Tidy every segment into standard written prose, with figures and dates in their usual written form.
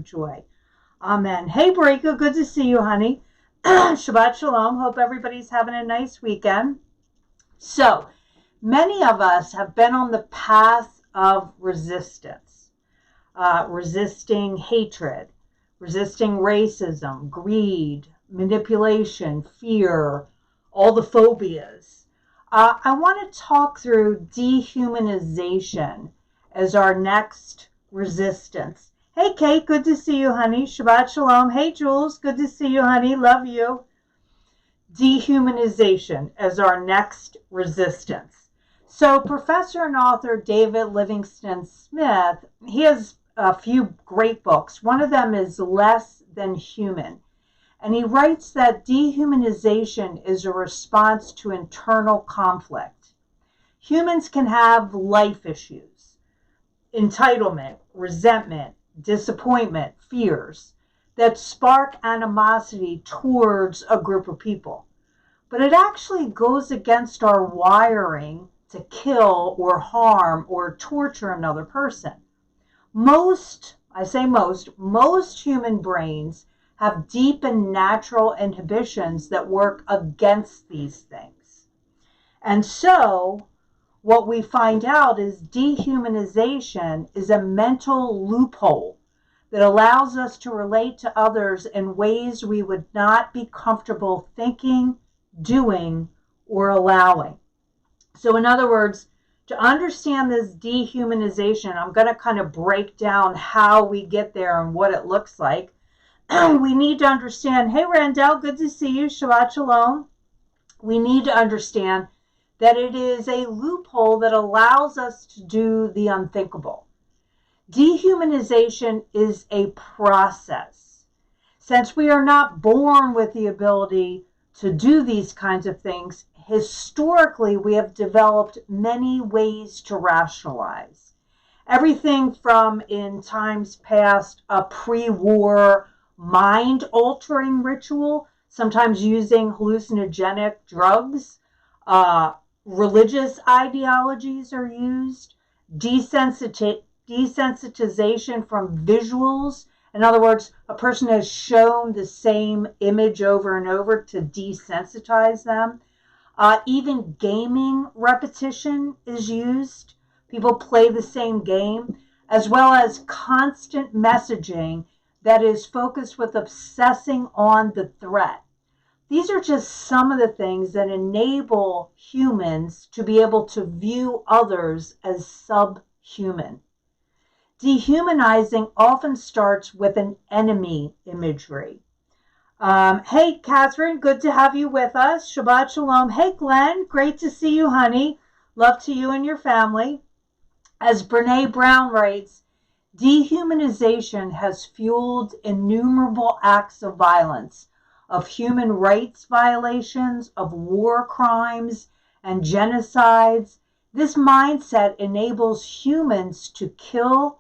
of joy. Amen. Hey, Breaker, good to see you, honey. Shabbat Shalom. Hope everybody's having a nice weekend. So, many of us have been on the path of resistance, resisting hatred, resisting racism, greed, manipulation, fear, all the phobias. I want to talk through dehumanization as our next resistance. Hey, Kate, good to see you, honey. Shabbat Shalom. Hey, Jules, good to see you, honey. Love you. Dehumanization as our next resistance. So Professor and author David Livingstone Smith, he has a few great books. One of them is Less Than Human. And he writes that dehumanization is a response to internal conflict. Humans can have life issues, entitlement, resentment, disappointment, fears that spark animosity towards a group of people. But it actually goes against our wiring to kill or harm or torture another person. Most human brains have deep and natural inhibitions that work against these things. And so what we find out is dehumanization is a mental loophole that allows us to relate to others in ways we would not be comfortable thinking, doing, or allowing. So in other words, to understand this dehumanization, I'm going to kind of break down how we get there and what it looks like. We need to understand, hey Randall, good to see you, Shabbat Shalom. We need to understand that it is a loophole that allows us to do the unthinkable. Dehumanization is a process. Since we are not born with the ability to do these kinds of things, historically we have developed many ways to rationalize. Everything from, in times past, a pre-war mind-altering ritual, sometimes using hallucinogenic drugs. Religious ideologies are used. Desensitization from visuals. In other words, a person has shown the same image over and over to desensitize them. Even gaming repetition is used. People play the same game, as well as constant messaging that is focused with obsessing on the threat. These are just some of the things that enable humans to be able to view others as subhuman. Dehumanizing often starts with an enemy imagery. Hey, Catherine, good to have you with us. Shabbat Shalom. Hey, Glenn, great to see you, honey. Love to you and your family. As Brene Brown writes, dehumanization has fueled innumerable acts of violence, of human rights violations, of war crimes and genocides. This mindset enables humans to kill,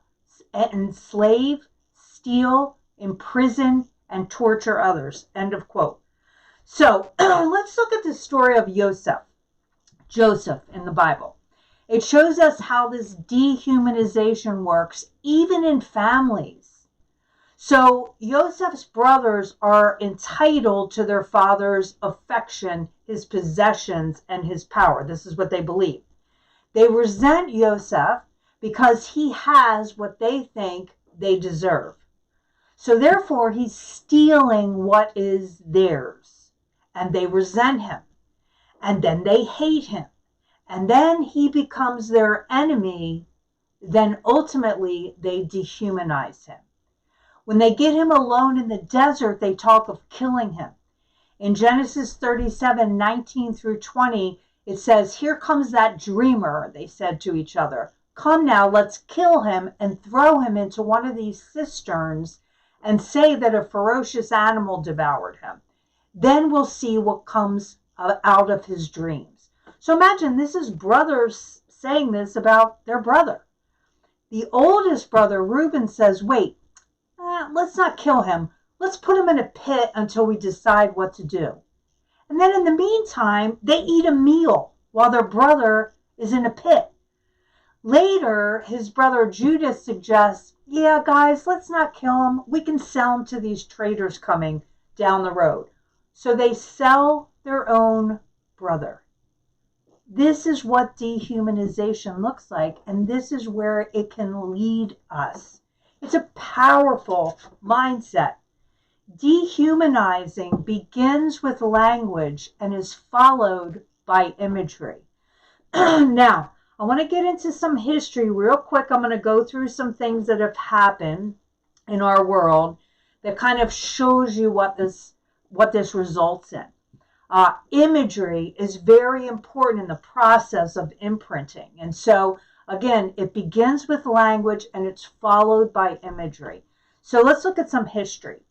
enslave, steal, imprison, and torture others. End of quote. So let's look at the story of Joseph in the Bible. It shows us how this dehumanization works even in families. So Joseph's brothers are entitled to their father's affection, his possessions, and his power. This is what they believe. They resent Joseph because he has what they think they deserve. So therefore, he's stealing what is theirs. And they resent him. And then they hate him. And then he becomes their enemy. Then ultimately, they dehumanize him. When they get him alone in the desert, they talk of killing him. In Genesis 37:19 through 20, it says, "Here comes that dreamer," they said to each other. "Come now, let's kill him and throw him into one of these cisterns and say that a ferocious animal devoured him. Then we'll see what comes out of his dreams." So imagine this is brothers saying this about their brother. The oldest brother, Reuben, says, wait, let's not kill him. Let's put him in a pit until we decide what to do. And then in the meantime, they eat a meal while their brother is in a pit. Later, his brother Judas suggests, yeah, guys, let's not kill him. We can sell him to these traders coming down the road. So they sell their own brother. This is what dehumanization looks like, and this is where it can lead us. It's a powerful mindset. Dehumanizing begins with language and is followed by imagery. Now, I want to get into some history real quick. I'm going to go through some things that have happened in our world that kind of shows you what this results in. Imagery is very important in the process of imprinting. And so, again, it begins with language and it's followed by imagery. So let's look at some history.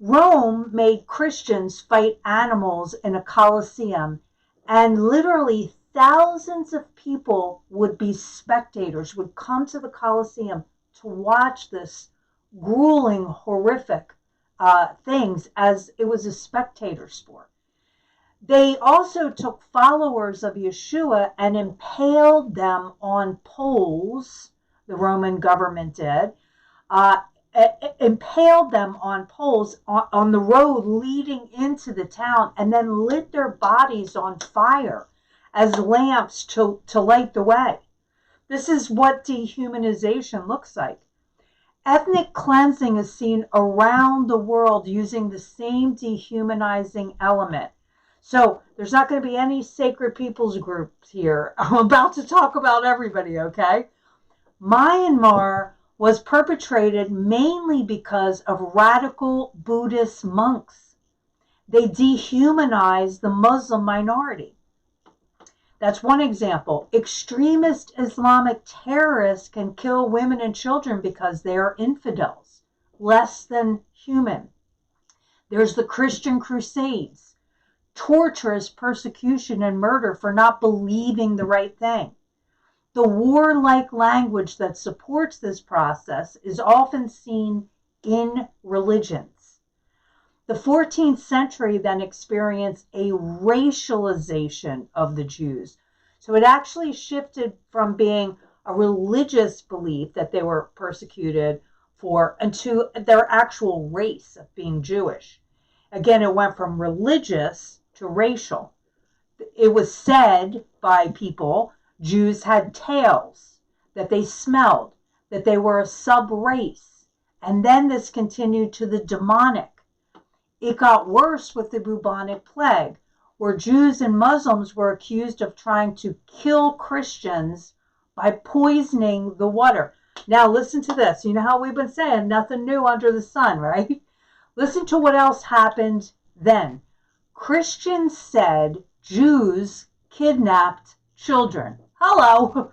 Rome made Christians fight animals in a Colosseum, and literally thousands of people would be spectators, would come to the Colosseum to watch this grueling, horrific things, as it was a spectator sport. They also took followers of Yeshua and impaled them on poles, the Roman government did, impaled them on poles on the road leading into the town, and then lit their bodies on fire as lamps to light the way. This is what dehumanization looks like. Ethnic cleansing is seen around the world using the same dehumanizing element. So there's not going to be any sacred peoples groups here. I'm about to talk about everybody, okay? Myanmar was perpetrated mainly because of radical Buddhist monks. They dehumanized the Muslim minority. That's one example. Extremist Islamic terrorists can kill women and children because they are infidels, less than human. There's the Christian Crusades, torturous persecution and murder for not believing the right thing. The warlike language that supports this process is often seen in religions. The 14th century then experienced a racialization of the Jews. So it actually shifted from being a religious belief that they were persecuted for into their actual race of being Jewish. Again, it went from religious to racial. It was said by people Jews had tails, that they smelled, that they were a sub-race. And then this continued to the demonic. It got worse with the bubonic plague, where Jews and Muslims were accused of trying to kill Christians by poisoning the water. Now listen to this. You know how we've been saying nothing new under the sun, right? Listen to what else happened then. Christians said Jews kidnapped children. Hello.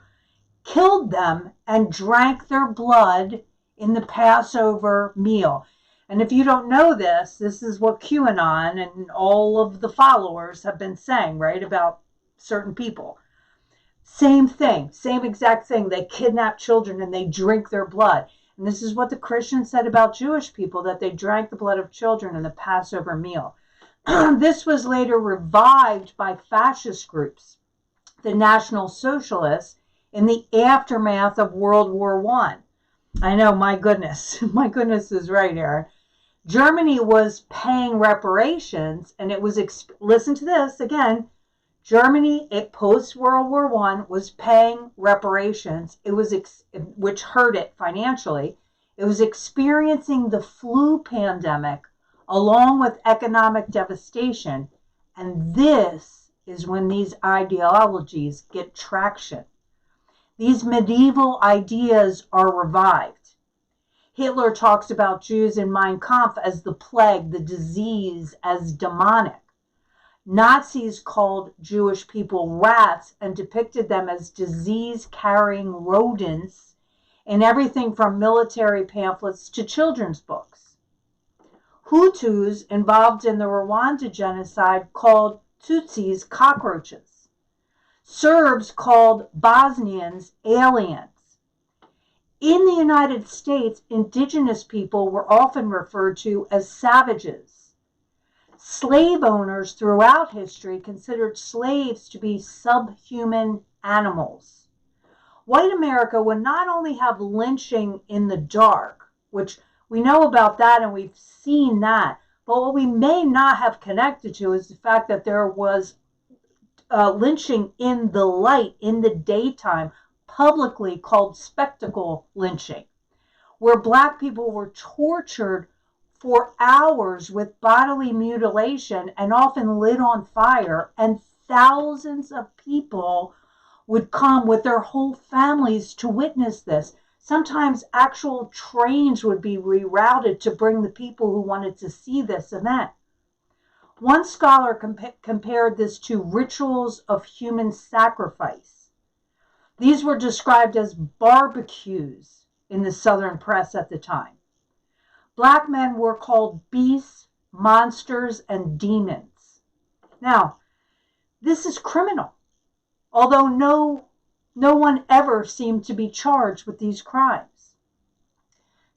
Killed them and drank their blood in the Passover meal. And if you don't know this, this is what QAnon and all of the followers have been saying, right, about certain people. Same thing, same exact thing. They kidnap children and they drink their blood. And this is what the Christians said about Jewish people, that they drank the blood of children in the Passover meal. This was later revived by fascist groups, the National Socialists, in the aftermath of World War I. I know, my goodness is right, Aaron. Germany was paying reparations, and it was, listen to this again, Germany, post-World War I, was paying reparations. It was, which hurt it financially. It was experiencing the flu pandemic along with economic devastation. And this is when these ideologies get traction. These medieval ideas are revived. Hitler talks about Jews in Mein Kampf as the plague, the disease, as demonic. Nazis called Jewish people rats and depicted them as disease-carrying rodents in everything from military pamphlets to children's books. Hutus involved in the Rwanda genocide called Tutsis cockroaches. Serbs called Bosnians aliens. In the United States, indigenous people were often referred to as savages. Slave owners throughout history considered slaves to be subhuman animals. white America would not only have lynching in the dark, which we know about that and we've seen that, but what we may not have connected to is the fact that there was lynching in the light, in the daytime, publicly, called spectacle lynching, where Black people were tortured for hours with bodily mutilation and often lit on fire, and thousands of people would come with their whole families to witness this. Sometimes actual trains would be rerouted to bring the people who wanted to see this event. One scholar compared this to rituals of human sacrifice. These were described as barbecues in the Southern press at the time. Black men were called beasts, monsters, and demons. Now, this is criminal, although no one ever seemed to be charged with these crimes.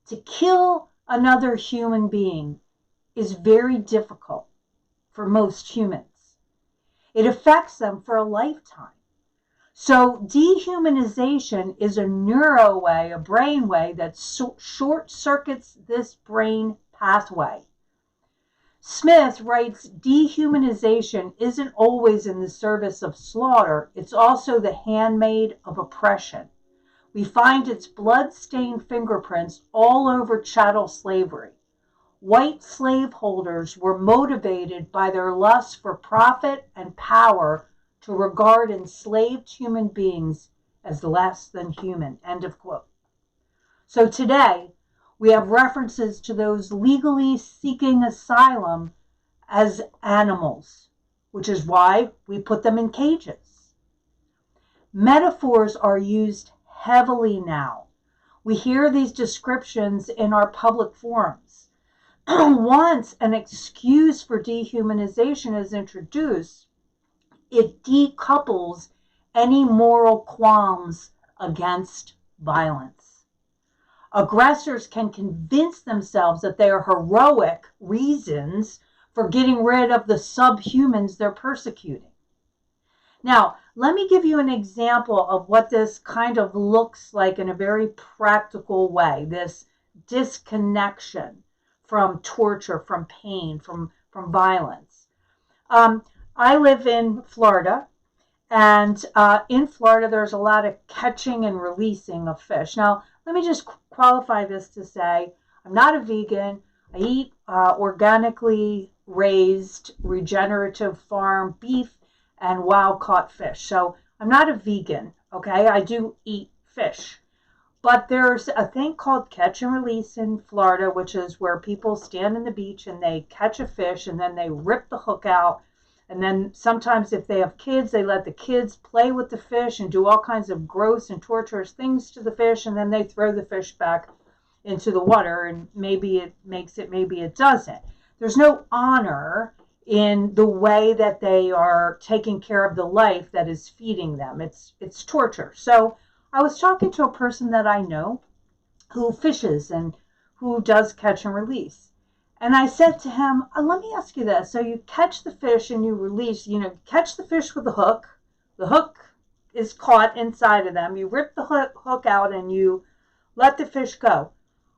To kill another human being is very difficult for most humans. It affects them for a lifetime. So dehumanization is a neuro way, a brain way that short circuits this brain pathway. Smith writes, dehumanization isn't always in the service of slaughter, it's also the handmaid of oppression. We find its blood-stained fingerprints all over chattel slavery. White slaveholders were motivated by their lust for profit and power to regard enslaved human beings as less than human. End of quote. So today, we have references to those legally seeking asylum as animals, which is why we put them in cages. Metaphors are used heavily now. We hear these descriptions in our public forums. Once an excuse for dehumanization is introduced, it decouples any moral qualms against violence. Aggressors can convince themselves that they are heroic reasons for getting rid of the subhumans they're persecuting. Now, let me give you an example of what this kind of looks like in a very practical way, this disconnection from torture, from pain, from violence. I live in Florida, and in Florida there's a lot of catching and releasing of fish. Now, let me just qualify this to say I'm not a vegan. I eat organically raised, regenerative farm beef and wild-caught fish. So I'm not a vegan, okay? I do eat fish. But there's a thing called catch and release in Florida, which is where people stand on the beach and they catch a fish and then they rip the hook out. And then sometimes if they have kids, they let the kids play with the fish and do all kinds of gross and torturous things to the fish. And then they throw the fish back into the water, and maybe it makes it, maybe it doesn't. There's no honor in the way that they are taking care of the life that is feeding them. It's torture. So I was talking to a person that I know who fishes and who does catch and release. And I said to him, let me ask you this. So you catch the fish and you release, catch the fish with a hook. The hook is caught inside of them. You rip the hook out and you let the fish go.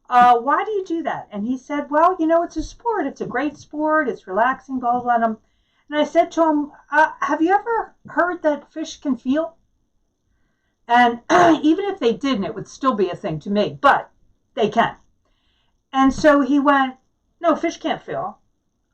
Why do you do that? And he said, well, it's a sport. It's a great sport. It's relaxing, blah, blah, blah. And I said to him, have you ever heard that fish can feel? And even if they didn't, it would still be a thing to me, but they can. And so he went, no, fish can't feel.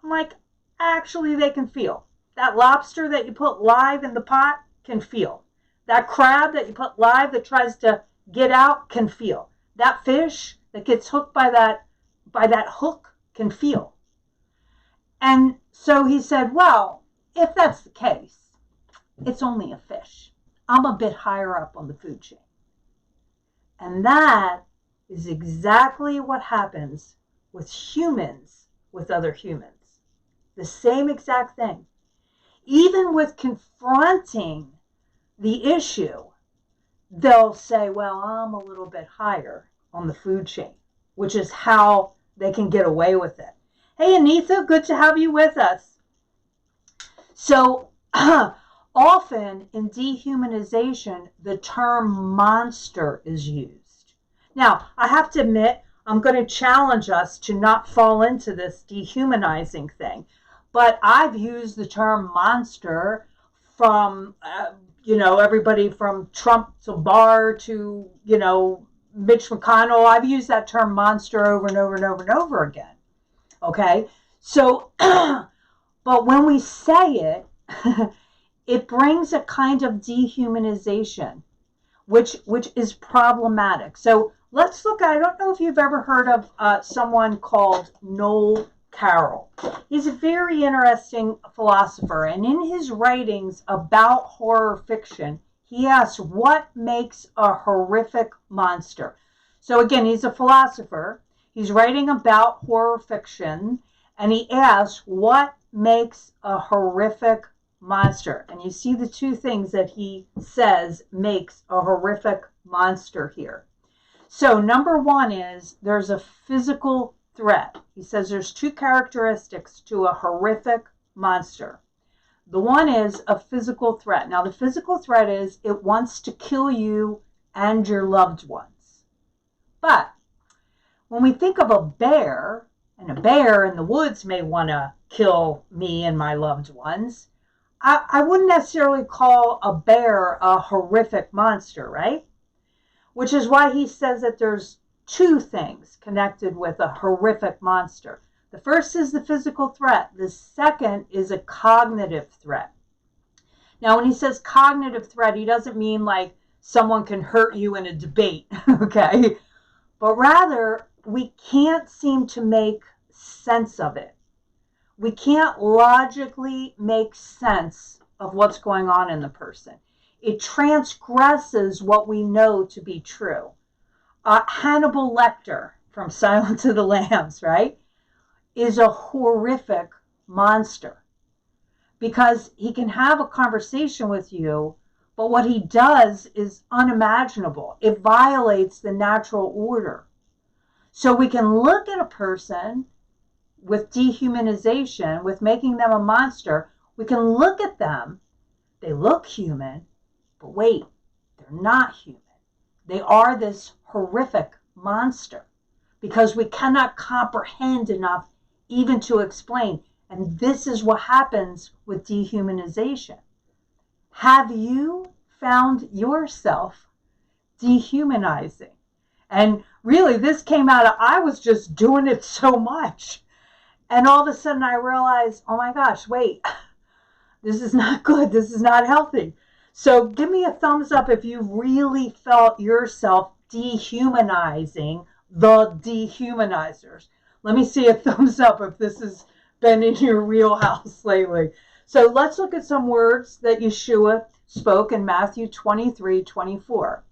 I'm like, actually, they can feel. That lobster that you put live in the pot can feel. That crab that you put live that tries to get out can feel. That fish that gets hooked by that hook can feel. And so he said, well, if that's the case, it's only a fish. I'm a bit higher up on the food chain. And that is exactly what happens with humans with other humans. The same exact thing. Even with confronting the issue, they'll say, well, I'm a little bit higher on the food chain, which is how they can get away with it. Hey, Anitha, good to have you with us. So often in dehumanization, the term monster is used. Now, I have to admit, I'm going to challenge us to not fall into this dehumanizing thing. But I've used the term monster from, everybody from Trump to Barr to, Mitch McConnell. I've used that term monster over and over and over and over again. Okay? So, but when we say it, it brings a kind of dehumanization, which is problematic. So let's look at, I don't know if you've ever heard of someone called Noel Carroll. He's a very interesting philosopher, and in his writings about horror fiction, he asks what makes a horrific monster. So again, he's a philosopher. He's writing about horror fiction, and he asks what makes a horrific monster. And you see the two things that he says makes a horrific monster here. So number one is there's a physical threat. He says there's two characteristics to a horrific monster. The one is a physical threat. Now, the physical threat is it wants to kill you and your loved ones. But when we think of a bear, and a bear in the woods may want to kill me and my loved ones, I wouldn't necessarily call a bear a horrific monster, right? Which is why he says that there's two things connected with a horrific monster. The first is the physical threat. The second is a cognitive threat. Now, when he says cognitive threat, he doesn't mean like someone can hurt you in a debate, okay? But rather, we can't seem to make sense of it. We can't logically make sense of what's going on in the person. It transgresses what we know to be true. Hannibal Lecter from Silence of the Lambs, right, is a horrific monster because he can have a conversation with you, but what he does is unimaginable. It violates the natural order. So we can look at a person with dehumanization, with making them a monster. We can look at them. They look human, but wait, they're not human. They are this horrific monster because we cannot comprehend enough even to explain. And this is what happens with dehumanization. Have you found yourself dehumanizing? And really, this came out of, I was just doing it so much. And all of a sudden I realized, oh my gosh, wait, this is not good. This is not healthy. So give me a thumbs up if you really felt yourself dehumanizing the dehumanizers. Let me see a thumbs up if this has been in your wheelhouse lately. So let's look at some words that Yeshua spoke in Matthew 23:24.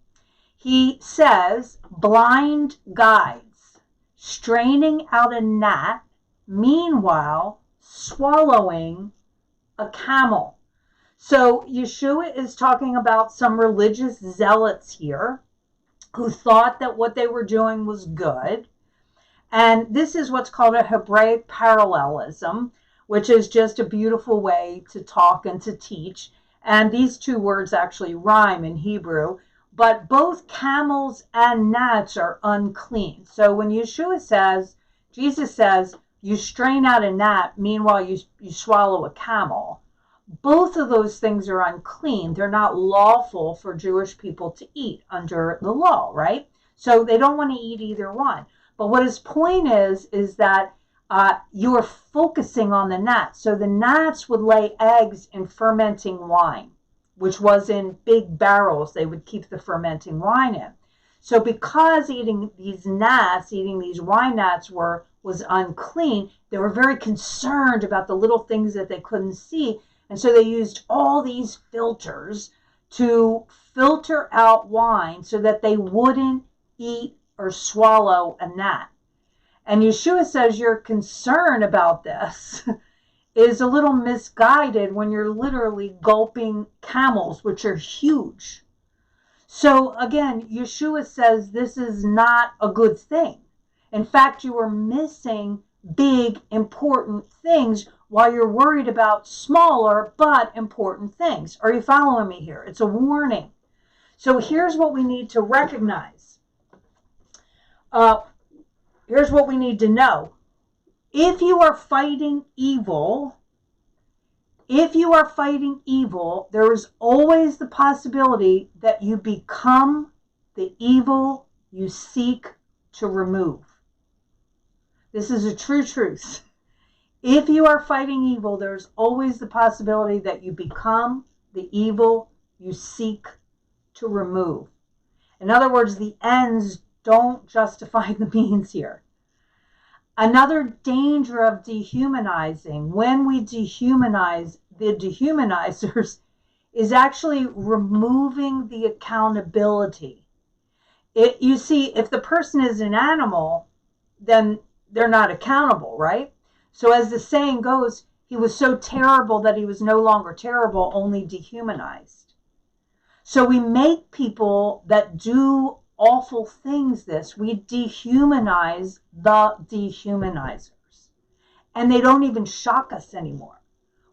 He says, blind guides, straining out a gnat, meanwhile swallowing a camel. So Yeshua is talking about some religious zealots here who thought that what they were doing was good. And this is what's called a Hebraic parallelism, which is just a beautiful way to talk and to teach. And these two words actually rhyme in Hebrew. But both camels and gnats are unclean. So when Yeshua says, Jesus says, you strain out a gnat, meanwhile you swallow a camel. Both of those things are unclean. They're not lawful for Jewish people to eat under the law, right? So they don't want to eat either one. But what his point is that you're focusing on the gnats. So the gnats would lay eggs in fermenting wine, which was in big barrels they would keep the fermenting wine in. So because eating these gnats, eating these wine gnats was unclean, they were very concerned about the little things that they couldn't see. And so they used all these filters to filter out wine so that they wouldn't eat or swallow a gnat. And Yeshua says your concern about this is a little misguided when you're literally gulping camels, which are huge. So again, Yeshua says this is not a good thing. In fact, you are missing big, important things while you're worried about smaller but important things. Are you following me here? It's a warning. So here's what we need to recognize. Here's what we need to know. If you are fighting evil, there is always the possibility that you become the evil you seek to remove. This is a true truth. If you are fighting evil, there's always the possibility that you become the evil you seek to remove. In other words, the ends don't justify the means here. Another danger of dehumanizing, when we dehumanize the dehumanizers, is actually removing the accountability. You see, if the person is an animal, then they're not accountable, right? So as the saying goes, he was so terrible that he was no longer terrible, only dehumanized. So we make people that do awful things we dehumanize the dehumanizers. And they don't even shock us anymore.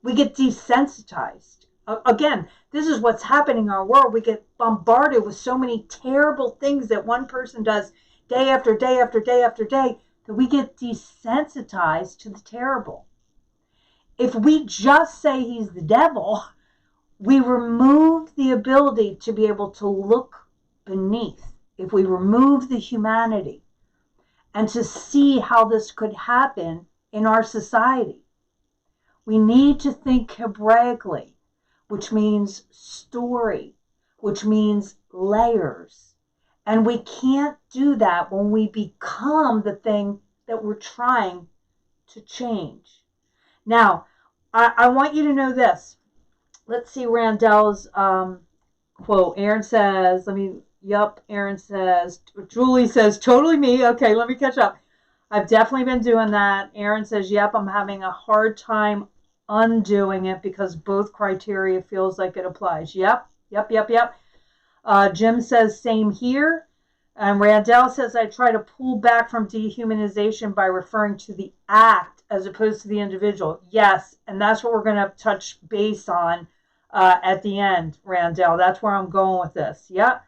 We get desensitized. Again, this is what's happening in our world. We get bombarded with so many terrible things that one person does day after day after day after day that we get desensitized to the terrible. If we just say he's the devil, we remove the ability to be able to look beneath. If we remove the humanity and to see how this could happen in our society, we need to think Hebraically, which means story, which means layers. And we can't do that when we become the thing that we're trying to change. Now, I want you to know this. Let's see Randall's quote. Aaron says, Aaron says, Julie says, totally me. Okay, let me catch up. I've definitely been doing that. Aaron says, yep, I'm having a hard time undoing it because both criteria feels like it applies. Yep. Jim says, same here. And Randall says, I try to pull back from dehumanization by referring to the act as opposed to the individual. Yes, and that's what we're going to touch base on at the end, Randall. That's where I'm going with this. Yep.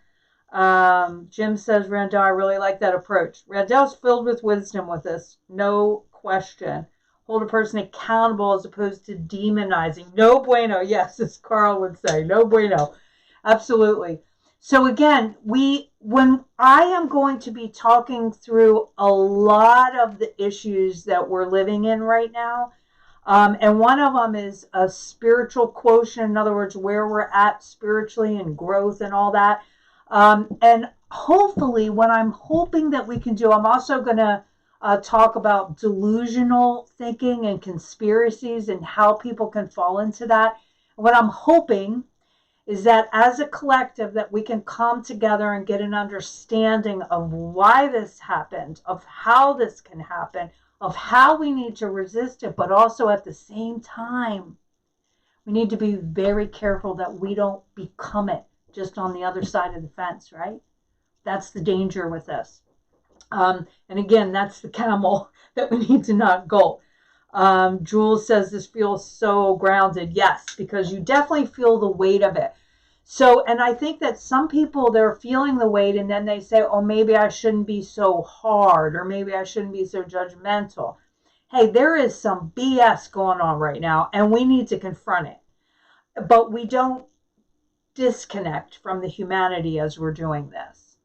Jim says, Randall, I really like that approach. Randall's filled with wisdom with this. No question. Hold a person accountable as opposed to demonizing. No bueno. Yes, as Carl would say. No bueno. Absolutely. So again, when I am going to be talking through a lot of the issues that we're living in right now, and one of them is a spiritual quotient, in other words, where we're at spiritually and growth and all that. And hopefully what I'm hoping that we can do, I'm also going to talk about delusional thinking and conspiracies and how people can fall into that. What I'm hoping is that as a collective that we can come together and get an understanding of why this happened, of how this can happen, of how we need to resist it, but also at the same time, we need to be very careful that we don't become it just on the other side of the fence, right? That's the danger with this. And again, that's the camel that we need to not gulp. Jules says this feels so grounded. Yes, because you definitely feel the weight of it. So, and I think that some people, they're feeling the weight and then they say, oh, maybe I shouldn't be so hard or maybe I shouldn't be so judgmental. Hey, there is some BS going on right now and we need to confront it. But we don't disconnect from the humanity as we're doing this.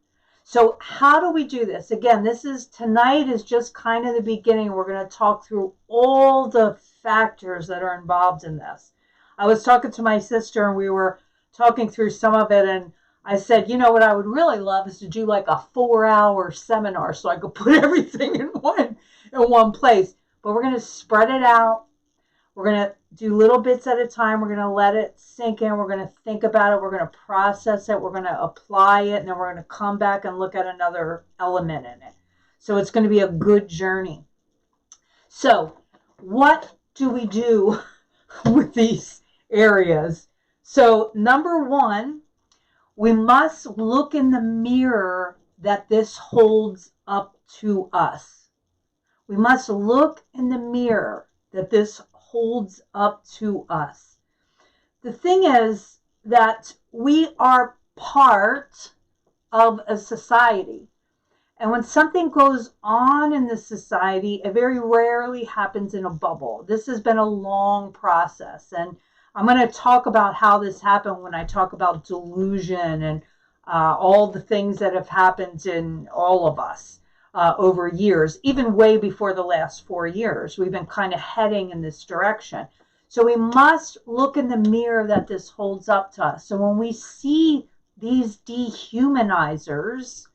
So how do we do this? Again, tonight is just kind of the beginning. We're going to talk through all the factors that are involved in this. I was talking to my sister and we were talking through some of it, and I said, you know what I would really love is to do like a 4-hour seminar so I could put everything in one place. But we're going to spread it out. We're going to do little bits at a time. We're going to let it sink in. We're going to think about it. We're going to process it. We're going to apply it. And then we're going to come back and look at another element in it. So it's going to be a good journey. So what do we do with these areas? So number one, we must look in the mirror that this holds up to us. We must look in the mirror that this holds up to us. The thing is that we are part of a society. And when something goes on in the society, it very rarely happens in a bubble. This has been a long process. And I'm going to talk about how this happened when I talk about delusion and all the things that have happened in all of us over years, even way before the last 4 years. We've been kind of heading in this direction. So we must look in the mirror that this holds up to us. So when we see these dehumanizers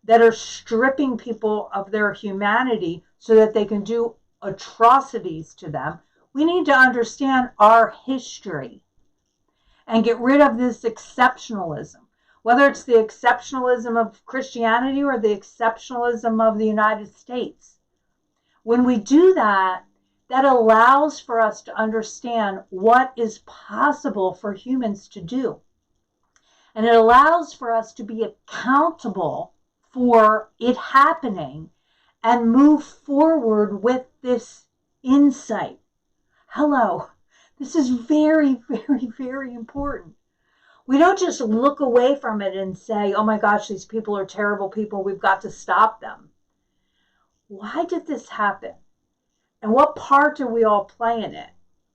that are stripping people of their humanity so that they can do atrocities to them, we need to understand our history and get rid of this exceptionalism, whether it's the exceptionalism of Christianity or the exceptionalism of the United States. When we do that, that allows for us to understand what is possible for humans to do. And it allows for us to be accountable for it happening and move forward with this insight. Hello, this is very, very, very important. We don't just look away from it and say, oh my gosh, these people are terrible people, we've got to stop them. Why did this happen? And what part do we all play in it?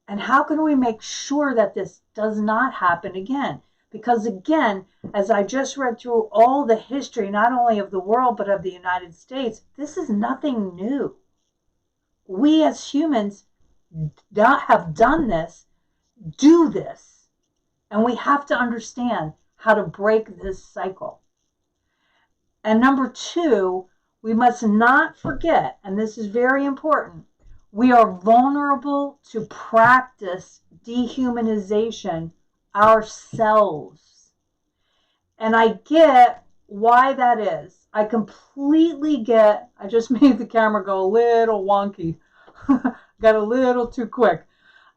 And how can we make sure that this does not happen again? Because again, as I just read through all the history, not only of the world, but of the United States, this is nothing new. We as humans have done this, do this, and we have to understand how to break this cycle. And number 2, we must not forget, and this is very important, we are vulnerable to practice dehumanization ourselves. And I get why that is. I completely get, I just made the camera go a little wonky. Got a little too quick.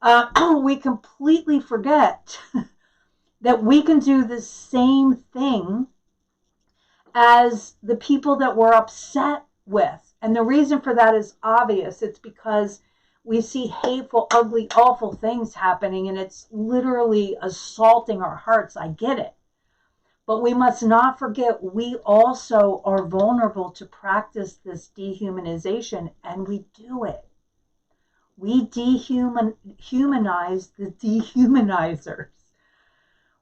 We completely forget that we can do the same thing as the people that we're upset with. And the reason for that is obvious. It's because we see hateful, ugly, awful things happening, and it's literally assaulting our hearts. I get it. But we must not forget we also are vulnerable to practice this dehumanization, and we do it. We dehumanize the dehumanizers.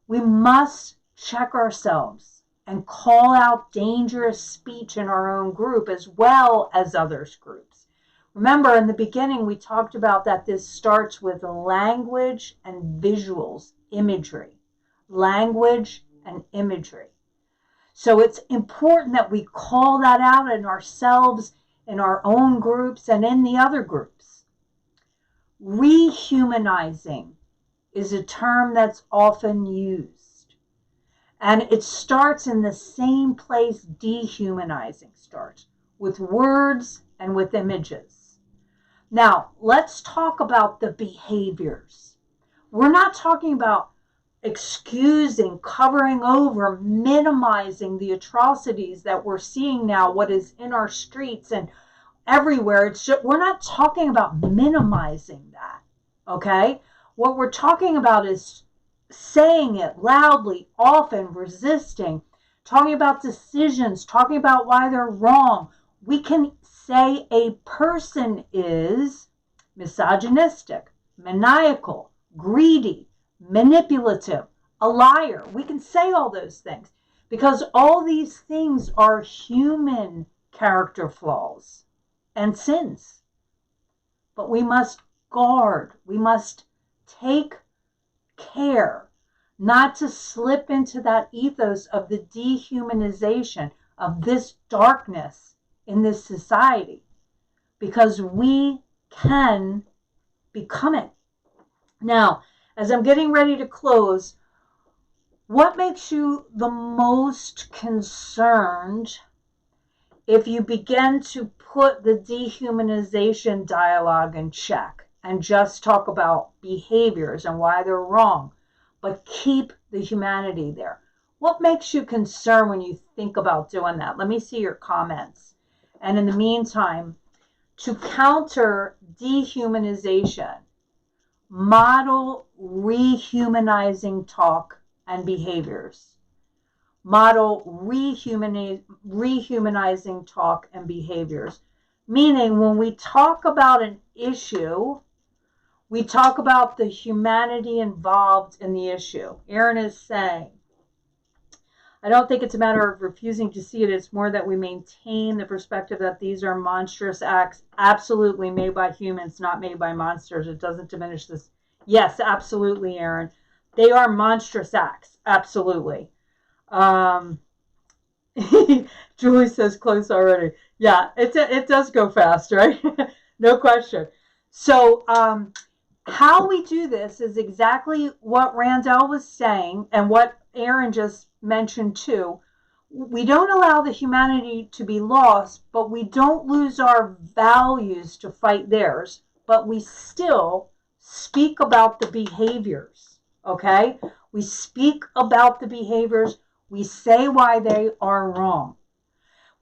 We must check ourselves and call out dangerous speech in our own group as well as others' groups. Remember, in the beginning, we talked about that this starts with language and visuals, imagery. Language and imagery. So it's important that we call that out in ourselves, in our own groups, and in the other groups. Rehumanizing is a term that's often used. And it starts in the same place dehumanizing starts, with words and with images. Now, let's talk about the behaviors. We're not talking about excusing, covering over, minimizing the atrocities that we're seeing now, what is in our streets and everywhere. We're not talking about minimizing that, okay? What we're talking about is saying it loudly, often, resisting, talking about decisions, talking about why they're wrong. We can say a person is misogynistic, maniacal, greedy, manipulative, a liar. We can say all those things because all these things are human character flaws and sins. But we must guard, we must take care not to slip into that ethos of the dehumanization of this darkness in this society, because we can become it. Now, as I'm getting ready to close, what makes you the most concerned if you begin to put the dehumanization dialogue in check and just talk about behaviors and why they're wrong, but keep the humanity there? What makes you concerned when you think about doing that? Let me see your comments. And in the meantime, To counter dehumanization, model rehumanizing talk and behaviors. Model rehumanizing talk and behaviors. Meaning, when we talk about an issue, we talk about the humanity involved in the issue. Aaron is saying, I don't think it's a matter of refusing to see it. It's more that we maintain the perspective that these are monstrous acts, absolutely made by humans, not made by monsters. It doesn't diminish this. Yes, absolutely, Aaron. They are monstrous acts. Absolutely. Julie says close already. Yeah, it does go fast, right? No question. So how we do this is exactly what Randall was saying and what Aaron just mentioned too. We don't allow the humanity to be lost, but we don't lose our values to fight theirs, but we still speak about the behaviors, okay? We speak about the behaviors. We say why they are wrong.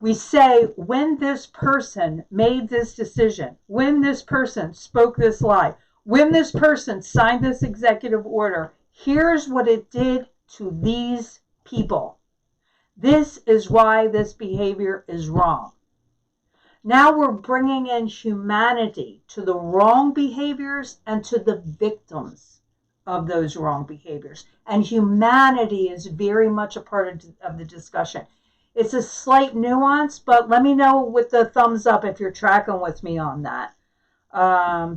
We say when this person made this decision, when this person spoke this lie, when this person signed this executive order, here's what it did to these people. This is why this behavior is wrong. Now we're bringing in humanity to the wrong behaviors and to the victims of those wrong behaviors. And humanity is very much a part of the discussion. It's a slight nuance, but let me know with the thumbs up if you're tracking with me on that.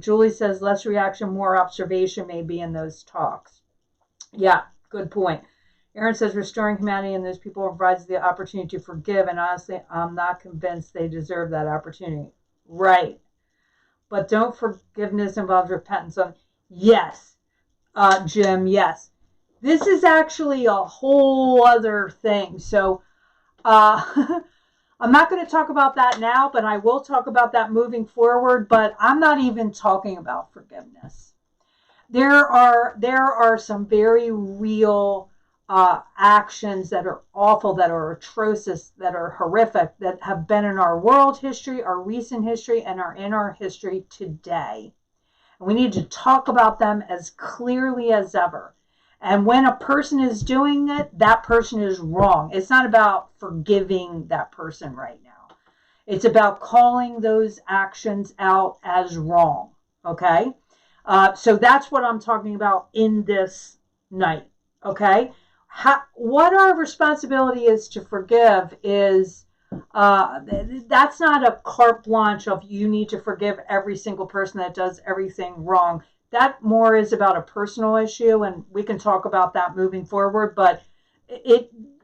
Julie says less reaction, more observation may be in those talks. Yeah, good point. Aaron says restoring humanity in those people provides the opportunity to forgive, and honestly, I'm not convinced they deserve that opportunity. Right. But don't forgiveness involve repentance? Yes, Jim, yes. This is actually a whole other thing. So I'm not going to talk about that now, but I will talk about that moving forward. But I'm not even talking about forgiveness. There are some very real actions that are awful, that are atrocious, that are horrific, that have been in our world history, our recent history, and are in our history today. And we need to talk about them as clearly as ever. And when a person is doing it, that person is wrong. It's not about forgiving that person right now. It's about calling those actions out as wrong. Okay? So that's what I'm talking about in this night. Okay? What our responsibility is to forgive is that's not a carte blanche of you need to forgive every single person that does everything wrong. That more is about a personal issue, and we can talk about that moving forward, but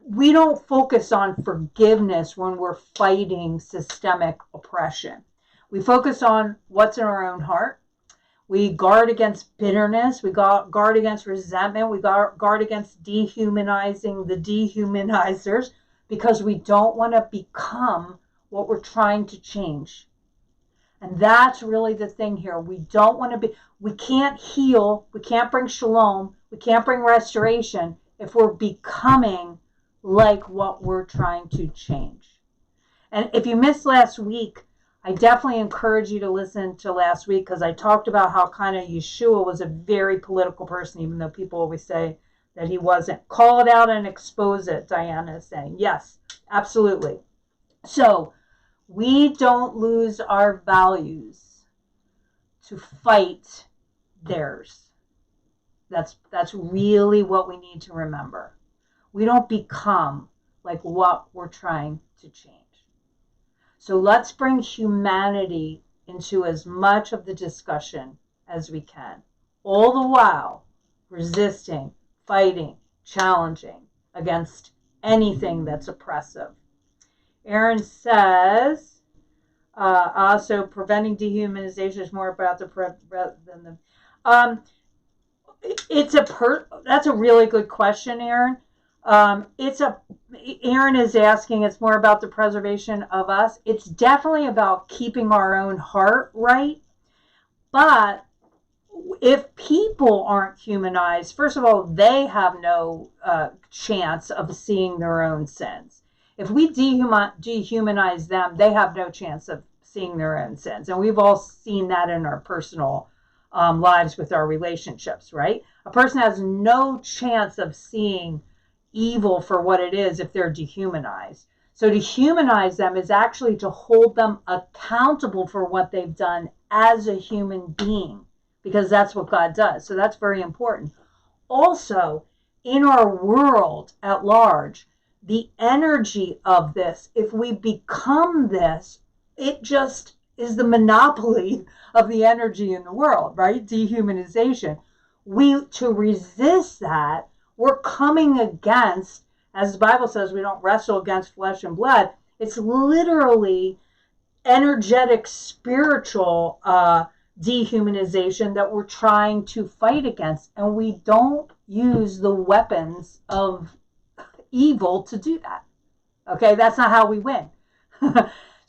we don't focus on forgiveness when we're fighting systemic oppression. We focus on what's in our own heart. We guard against bitterness. We guard against resentment. We guard against dehumanizing the dehumanizers, because we don't want to become what we're trying to change. And that's really the thing here. We don't want to be, we can't heal, we can't bring shalom, we can't bring restoration if we're becoming like what we're trying to change. And if you missed last week, I definitely encourage you to listen to last week, because I talked about how kind of Yeshua was a very political person, even though people always say that he wasn't. Call it out and expose it, Diana is saying. Yes, absolutely. So we don't lose our values to fight theirs. That's really what we need to remember. We don't become like what we're trying to change. So let's bring humanity into as much of the discussion as we can, all the while resisting, fighting, challenging against anything that's oppressive. Aaron says, also preventing dehumanization is more about than the. That's a really good question, Aaron. Aaron is asking, it's more about the preservation of us. It's definitely about keeping our own heart right. But if people aren't humanized, first of all, they have no chance of seeing their own sins. If we dehumanize them, they have no chance of seeing their own sins. And we've all seen that in our personal lives with our relationships, right? A person has no chance of seeing evil for what it is if they're dehumanized. So to humanize them is actually to hold them accountable for what they've done as a human being, because that's what God does. So that's very important. Also, in our world at large, the energy of this, if we become this, it just is the monopoly of the energy in the world, right? Dehumanization. To resist that, we're coming against, as the Bible says, we don't wrestle against flesh and blood. It's literally energetic, spiritual dehumanization that we're trying to fight against. And we don't use the weapons of evil to do that. Okay, that's not how we win.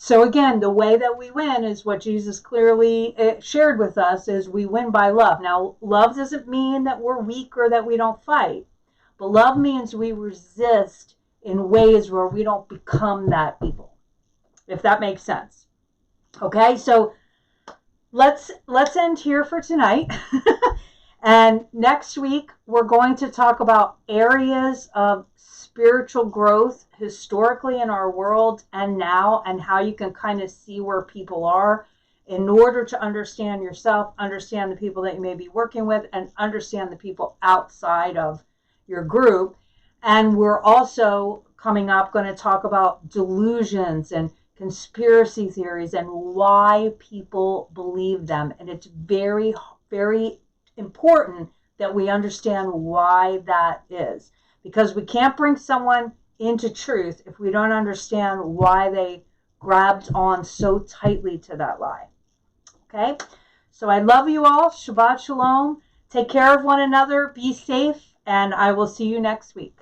So again, the way that we win is what Jesus clearly shared with us, is we win by love. Now, love doesn't mean that we're weak or that we don't fight, but love means we resist in ways where we don't become that evil, if that makes sense. Okay, so let's end here for tonight. And next week, we're going to talk about areas of spiritual growth historically in our world and now, and how you can kind of see where people are in order to understand yourself, understand the people that you may be working with, and understand the people outside of your group. And we're also coming up going to talk about delusions and conspiracy theories and why people believe them. And it's very, very important that we understand why that is, because we can't bring someone into truth if we don't understand why they grabbed on so tightly to that lie. Okay, so I love you all. Shabbat shalom. Take care of one another. Be safe, and I will see you next week.